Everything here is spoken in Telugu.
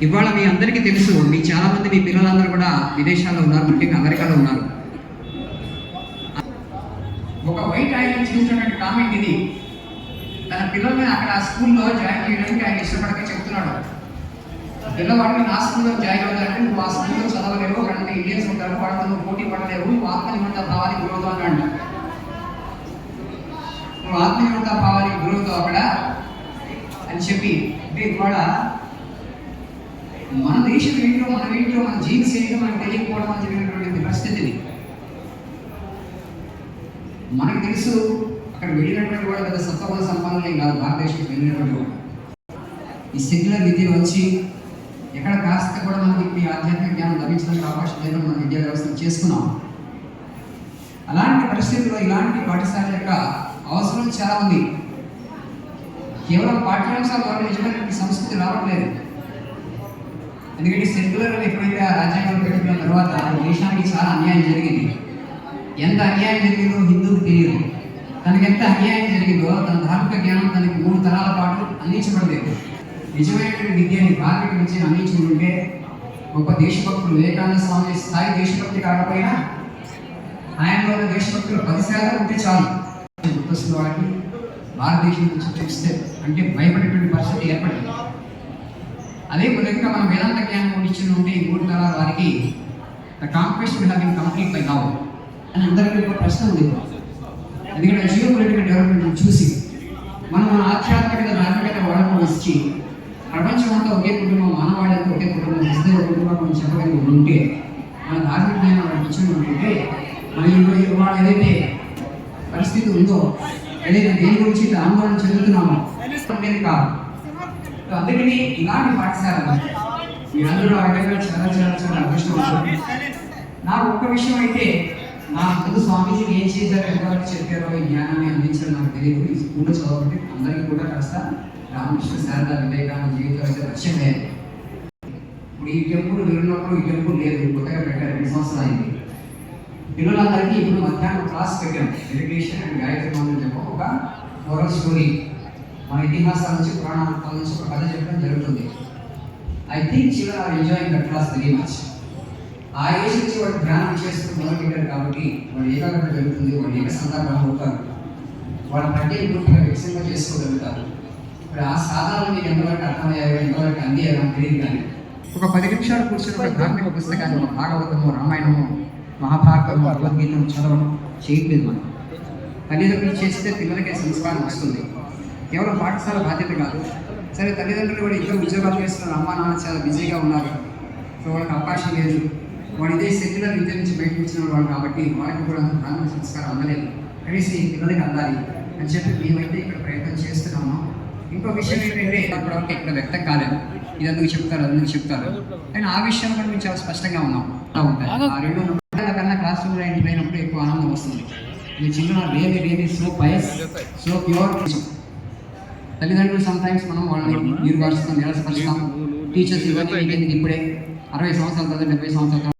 ఇవాళ మీ అందరికీ తెలుసు, మీ చాలామంది మీ పిల్లలందరూ కూడా విదేశాల్లో ఉన్నారు, ముఖ్యంగా అమెరికాలో ఉన్నారు. ఒక వైట్ ఆయన చూసినటువంటి కామెంట్ ఇది. తన పిల్లల్ని అక్కడ స్కూల్లో జాయిన్ చేయడానికి ఆయన ఇష్టపడక చెప్తున్నాడు. పిల్లవాడిని నా స్కూల్లో జాయిన్ అవుతారంటే నువ్వు ఆ స్కూల్లో చదవలేవు, అక్కడ ఇండియన్స్ ఉంటారు, వాళ్ళతో నువ్వు పోటీ పడలేవు, నువ్వు ఆత్మనిర్భరత భావానికి గురవుతావు అన్నాడు. నువ్వు ఆత్మనిర్భరత భావానికి గురవుతావు అక్కడ అని చెప్పి, అంటే ఇవాళ మన దేశం ఏంటో, మన జీన్స్ ఏంటో మనకు తెలియకపోవడం అని జరిగినటువంటి పరిస్థితిని మనకు తెలుసు. అక్కడ వెళ్ళినటువంటి వాడు పెద్ద సత్వగుణ సంపన్నులే కాదు, భారతదేశంకి వెళ్ళినటువంటి వాడు ఈ సెక్యులర్ విద్య వచ్చి ఎక్కడ కాస్త కూడా మనకి ఆధ్యాత్మిక జ్ఞానం లభించడానికి అవకాశం లేదని మన విద్యా వ్యవస్థను చేసుకున్నాం. అలాంటి పరిస్థితుల్లో ఇలాంటి పాఠశాల యొక్క అవసరం చాలా ఉంది. కేవలం పాఠ్యాంశాల ద్వారా నిజమైనటువంటి సంస్కృతి రావట్లేదు. ఎందుకంటే సెక్యులర్ ఎప్పుడైతే ఆ రాజ్యాంగం పెట్టుకున్న తర్వాత దేశానికి చాలా అన్యాయం జరిగింది. ఎంత అన్యాయం జరిగిందో హిందువుకు తెలియదు. తనకి ఎంత అన్యాయం జరిగిందో తన ధార్మిక జ్ఞానం తనకి 3 తరాల పాటు అందించబడలేదు. నిజమైనటువంటి విద్యని ధార్మిక విద్యను అందించుకుంటుంటే గొప్ప దేశభక్తులు వివేకానంద స్వామి స్థాయి దేశభక్తి కాకపోయినా ఆయనలో ఉన్న దేశభక్తులు 10% ఉంటే చాలు. గుర్తొస్తున్న వారికి భారతదేశం నుంచి చూస్తే అంటే భయపడేటువంటి పరిస్థితి ఏర్పడింది. అదే విధంగా మనం వేదాంత జ్ఞానం ఇచ్చిన ఉంటే ఈ 3 తరాల వారికి the conquest will have been complete by now అని అందరికీ ఒక ప్రశ్న ఉంది. ఎందుకంటే జియో పొలిటికల్ డెవలప్మెంట్ చూసి మనం మన ఆధ్యాత్మికత ధార్మికత వాడకం ఇచ్చి ప్రపంచం అంతా ఒకే కుటుంబం, మానవాళితో ఒకే కుటుంబం, ఇస్తే కుటుంబం మనం చెప్పగలిగి ఉంటే, మన ధార్మిక జ్ఞానం వాళ్ళకి ఇచ్చి ఉంటుంటే మన ఇవాళ ఏదైతే పరిస్థితి ఉందో, ఏదైతే దేని గురించి ఆందోళన చెందుతున్నామో అనేది కాదు. అందుకని ఇలాంటి పాఠశాలలు మీరందరూ అడగగా చాలా చాలా చాలా అదృష్టం. నాకు ఒక్క విషయం అయితే, నా ముందు స్వామీజీ ఏం చేశారు, ఎంతవరకు చెప్పారో ఈ జ్ఞానాన్ని అందించడం నాకు తెలియదు. ఈ స్కూల్లో చదవబట్టి అందరికీ కూడా కాస్త రామకృష్ణ శారదా వివేకానంద జీవితం అయితే లక్ష్యమే. ఇప్పుడు ఈ టెంపుల్ వెళ్ళినప్పుడు ఈ టెంపుల్ లేదు, కొత్తగా పెట్టారు, 2 సంవత్సరాలు అయింది. పిల్లలందరికీ ఇప్పుడు మధ్యాహ్నం క్లాస్ పెట్టాం, మెడిటేషన్ అండ్ గాయత్రి మంత్రం చెప్పడం, ఒక మోరల్ స్టోరీ, మన ఇతిహాసాల నుంచి పురాణాల నుంచి ఒక కథ చెప్పడం జరుగుతుంది. I think children are enjoying that class very much. ఆ ఏజ్ నుంచి వాళ్ళు ధ్యానం చేస్తూ మొదలుపెట్టారు కాబట్టి వాళ్ళు ఏకాగ్రత జరుగుతుంది, వాళ్ళు ఏక సందర్భం అవుతారు, వాళ్ళ ప్రత్యేక పూర్తిగా వికసంగా చేసుకోగలుగుతారు. ఇప్పుడు ఆ సాధనలు మీకు ఎంతవరకు అర్థమయ్యాయో, ఎంతవరకు అందేయో నాకు తెలియదు. కానీ ఒక 10 నిమిషాలు కూర్చొని ఒక ధార్మిక పుస్తకాన్ని, ఒక భాగవతము, రామాయణము, మహాభారతము, భగవద్గీతను చదవడం చేయట్లేదు. మనం తల్లిదండ్రులు చేస్తే పిల్లలకే సంస్కారం వస్తుంది. కేవలం పాఠశాల బాధ్యత కాదు. సరే, తల్లిదండ్రులు కూడా ఇద్దరు ఉద్యోగాలు చేస్తున్నారు, అమ్మా నాన్న చాలా బిజీగా ఉన్నారు, సో వాళ్ళకి అవకాశం లేదు. వాడు ఇదే సెక్యులర్ విద్య నుంచి బయటకు వచ్చిన వాడు కాబట్టి వాళ్ళకి కూడా ధార్మిక సంస్కారం అందలేదు. కనీసం ఈ పిల్లలకి అందాలి అని చెప్పి మేమైతే ఇక్కడ ప్రయత్నం చేస్తున్నాము. ఇంకో విషయం ఏంటంటే, ఇప్పటివరకు ఇక్కడ వ్యక్తం కాలేదు, ఇది అందుకు చెప్తారు, అందుకు చెప్తారు, కానీ ఆ విషయంలో కూడా మేము చాలా స్పష్టంగా ఉన్నాం. ఉంటాయి ఆ 2 కన్నా క్లాస్ రూమ్లో ఎంటర్ అయినప్పుడు ఎక్కువ ఆనందం వస్తుంది. ఈ children are really really so pious, so pure. తల్లిదండ్రులు సమ్టైమ్స్ మనం వాళ్ళని నిర్వాసిస్తాం, నిరసపరుస్తాం. టీచర్స్ ఇవన్నీ ఇప్పుడే 60 సంవత్సరాల తర్వాత 70 సంవత్సరాల